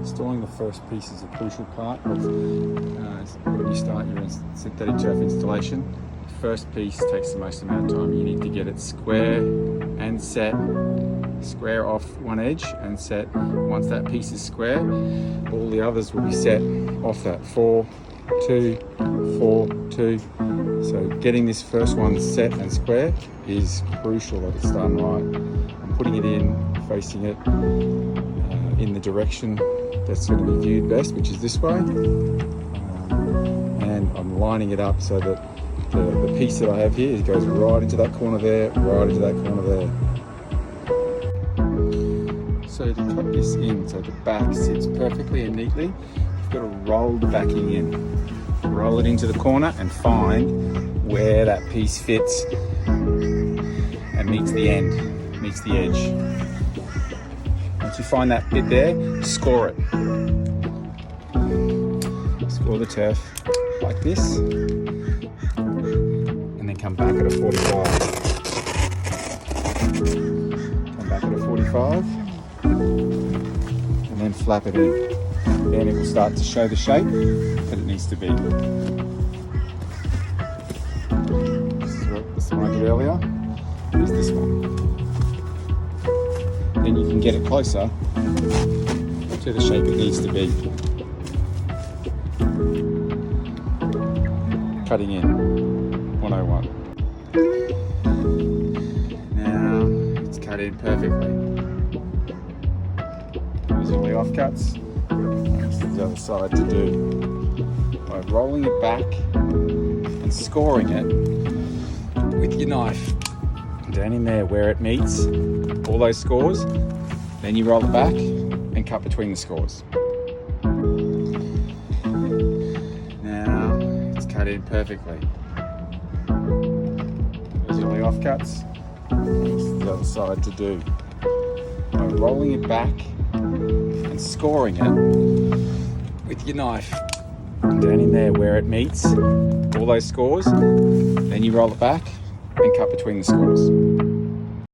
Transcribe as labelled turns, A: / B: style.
A: Installing the first piece is a crucial part of when you start your synthetic turf installation. The first piece takes the most amount of time. You need to get it square and set, square off one edge and set. Once that piece is square, all the others will be set off that 4, 2, 4, 2. So getting this first one set and square is crucial that it's done right. I'm putting it in, facing it in the direction that's going to be viewed best, which is this way, and I'm lining it up so that the piece that I have here goes right into that corner there, right into that corner there. So to cut this in so the back sits perfectly and neatly, you've got to roll the backing in, roll it into the corner and find where that piece fits and meets the end, meets the edge. Once you find that bit there, score it. Score the turf like this, and then come back at a 45. Come back at a 45, and then flap it in. Then it will start to show the shape that it needs to be. This one I did earlier is this one. Then you can get it closer to the shape it needs to be. Cutting in 101. Now it's cut in perfectly. These are all the offcuts. This is the other side to do. By rolling it back and scoring it with your knife down in there where it meets all those scores, then you roll it back and cut between the scores. Now it's cut in perfectly. Those are all the offcuts. This is the other side to do. By rolling it back and scoring it with your knife down in there where it meets all those scores, then you roll it back and cut between the scores.